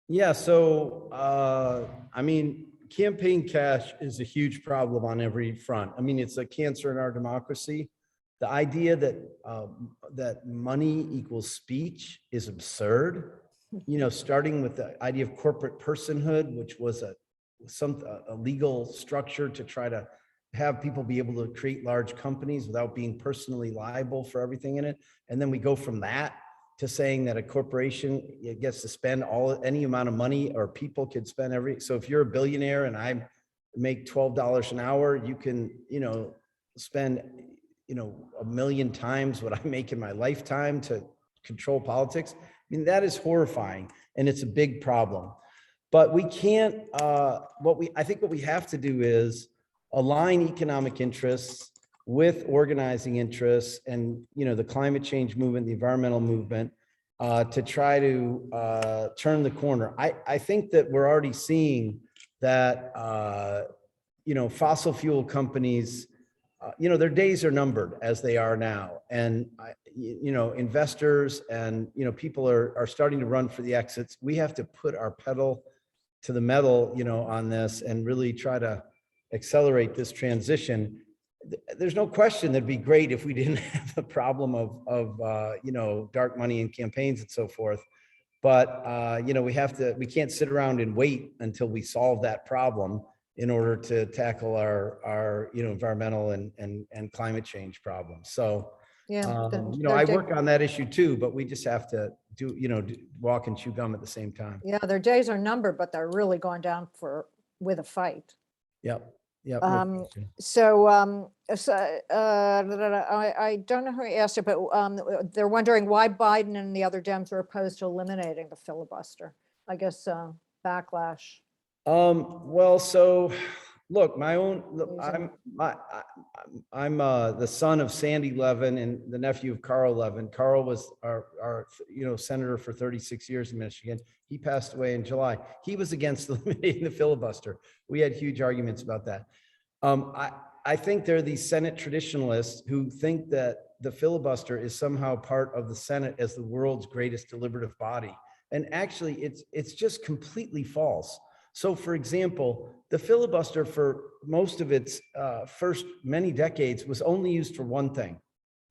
Yeah, so, I mean, campaign cash is a huge problem on every front. I mean, it's a cancer in our democracy. The idea that that money equals speech is absurd. You know, starting with the idea of corporate personhood, which was a legal structure to try to have people be able to create large companies without being personally liable for everything in it. And then we go from that to saying that a corporation gets to spend any amount of money, or people could spend so if you're a billionaire and I make $12 an hour, you can, you know, spend, you know, 1 million times what I make in my lifetime to control politics. I mean, that is horrifying, and it's a big problem. But we can't, I think what we have to do is align economic interests with organizing interests and, you know, the climate change movement, the environmental movement, to try to turn the corner. I think that we're already seeing that, you know, fossil fuel companies, you know, their days are numbered as they are now. And, you know, investors and, you know, people are starting to run for the exits. We have to put our pedal to the metal, you know, on this and really try to accelerate this transition. There's no question that'd be great if we didn't have the problem of you know, dark money in campaigns and so forth. But, you know, we can't sit around and wait until we solve that problem in order to tackle our you know, environmental and climate change problems. So, Yeah, you know, I work on that issue too, but we just have to walk and chew gum at the same time. yeah, their days are numbered, but they're really going down with a fight. Yep. Yep. I don't know who asked it, but they're wondering why Biden and the other Dems are opposed to eliminating the filibuster. I guess backlash. Well, so look, I'm the son of Sandy Levin and the nephew of Carl Levin. Carl was our you know, senator for 36 years in Michigan. He passed away in July. He was against eliminating the filibuster. We had huge arguments about that. I think there are these Senate traditionalists who think that the filibuster is somehow part of the Senate as the world's greatest deliberative body. And actually, it's just completely false. So, for example, the filibuster for most of its first many decades was only used for one thing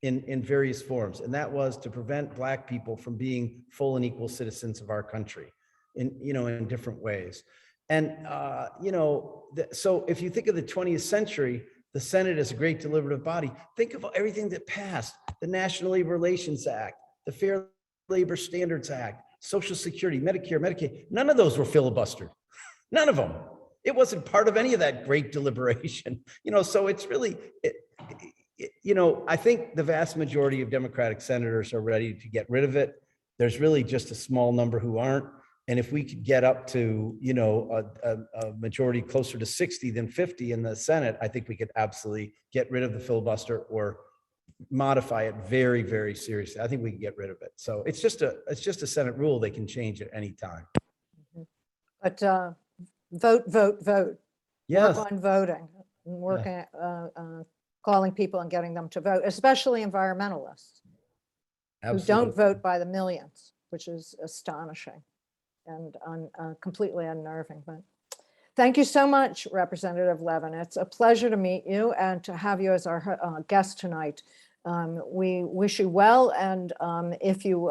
in various forms, and that was to prevent Black people from being full and equal citizens of our country in different ways. And, you know, so if you think of the 20th century, the Senate is a great deliberative body. Think of everything that passed: the National Labor Relations Act, the Fair Labor Standards Act, Social Security, Medicare, Medicaid. None of those were filibustered. None of them. It wasn't part of any of that great deliberation. You know, so it's really, you know, I think the vast majority of Democratic senators are ready to get rid of it. There's really just a small number who aren't. And if we could get up to, you know, a majority closer to 60 than 50 in the Senate, I think we could absolutely get rid of the filibuster or modify it very, very seriously. I think we can get rid of it. So it's just a Senate rule. They can change at any time. But vote. Yes. Work on voting and working, calling people and getting them to vote, especially environmentalists who don't vote by the millions, which is astonishing and completely unnerving. But thank you so much, Representative Levin. It's a pleasure to meet you and to have you as our guest tonight. We wish you well, and if you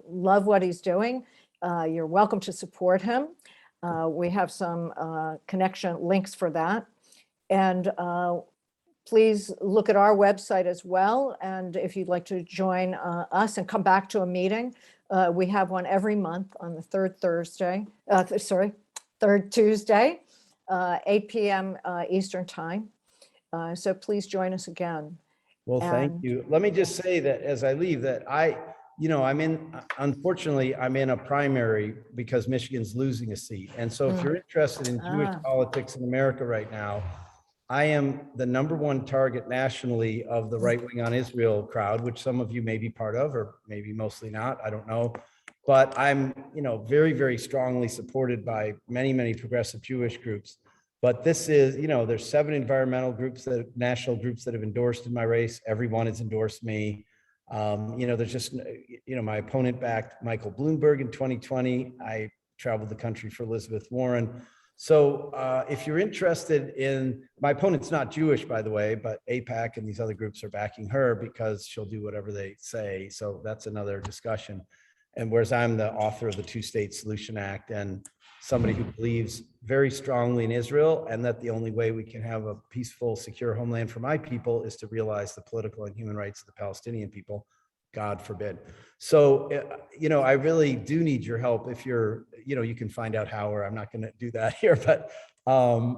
love what he's doing, you're welcome to support him. We have some connection links for that. And please look at our website as well. And if you'd like to join us and come back to a meeting, we have one every month on the third Tuesday, 8 p.m. Eastern time. So please join us again. Well, thank you. Let me just say that as I leave that unfortunately, I'm in a primary because Michigan's losing a seat. And so if you're interested in Jewish politics in America right now, I am the #1 target nationally of the right wing on Israel crowd, which some of you may be part of, or maybe mostly not, I don't know. But I'm, very, very strongly supported by many, many progressive Jewish groups. But this is, there's 7 environmental groups, national groups that have endorsed in my race. Everyone has endorsed me. There's just, my opponent backed Michael Bloomberg in 2020. I traveled the country for Elizabeth Warren. So if you're interested in, my opponent's not Jewish, by the way, but AIPAC and these other groups are backing her because she'll do whatever they say. So that's another discussion. And whereas I'm the author of the Two-State Solution Act and somebody who believes very strongly in Israel and that the only way we can have a peaceful, secure homeland for my people is to realize the political and human rights of the Palestinian people, God forbid. So, I really do need your help. If you're, you can find out how, or I'm not going to do that here, but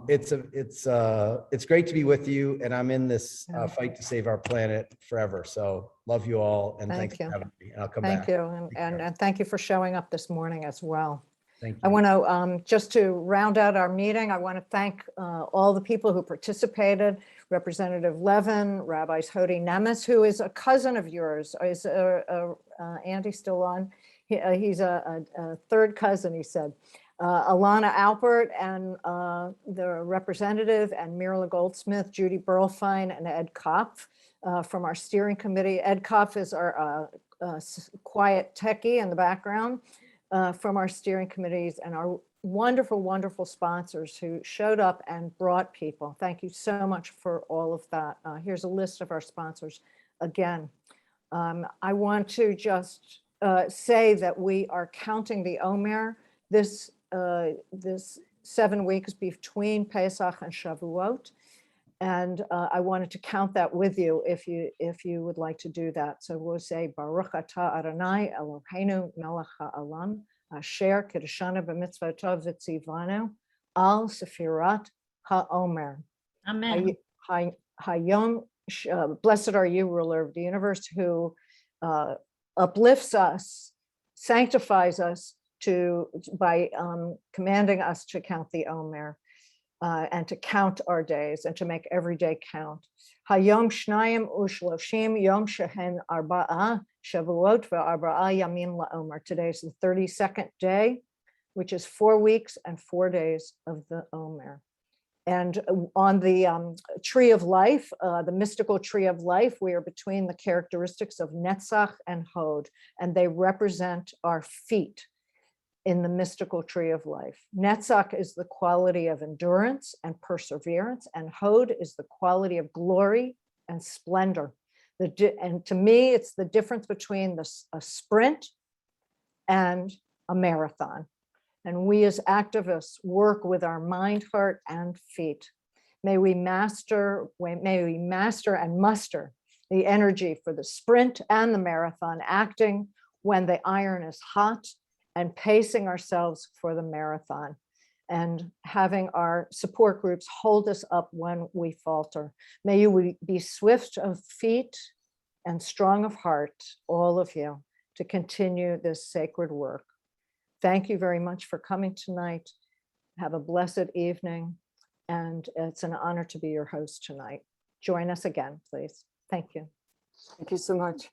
it's great to be with you. And I'm in this fight to save our planet forever. So love you all. And thanks for having me. And I'll come back. Thank you. And thank you for showing up this morning as well. Thank you. I want to, just to round out our meeting, I want to thank all the people who participated, Representative Levin, Rabbi Hody Nemes, who is a cousin of yours. Is Andy still on? He's a third cousin, he said. Alana Alpert and the representative, and Mirla Goldsmith, Judy Burlfine, and Ed Kopf from our steering committee. Ed Kopf is our quiet techie in the background. From our steering committees, and our wonderful, wonderful sponsors who showed up and brought people. Thank you so much for all of that. Here's a list of our sponsors. Again, I want to just say that we are counting the Omer this 7 weeks between Pesach and Shavuot. And I wanted to count that with you if you would like to do that. So we'll say Baruch Atah Adonai Eloheinu Melech HaOlam Asher Kiddushanu B'Mitzvotov V'Tzivanu Al Sefirat HaOmer. Amen. Hayom, blessed are you, ruler of the universe, who uplifts us, sanctifies us by commanding us to count the Omer. And to count our days and to make every day count. Hayom Shnayim Ushloshim Yom Shehen Arba'a Shavuot ve'Arba'a Yamim LaOmer. Today is the 32nd day, which is 4 weeks and 4 days of the Omer. And on the tree of life, the mystical tree of life, we are between the characteristics of Netzach and Hod, and they represent our feet in the mystical tree of life. Netzach is the quality of endurance and perseverance, and Hod is the quality of glory and splendor. And to me, it's the difference between a sprint and a marathon. And we as activists work with our mind, heart, and feet. May we master and muster the energy for the sprint and the marathon, acting when the iron is hot, and pacing ourselves for the marathon, and having our support groups hold us up when we falter. May you be swift of feet and strong of heart, all of you, to continue this sacred work. Thank you very much for coming tonight. Have a blessed evening, and it's an honor to be your host tonight. Join us again, please. Thank you. Thank you so much.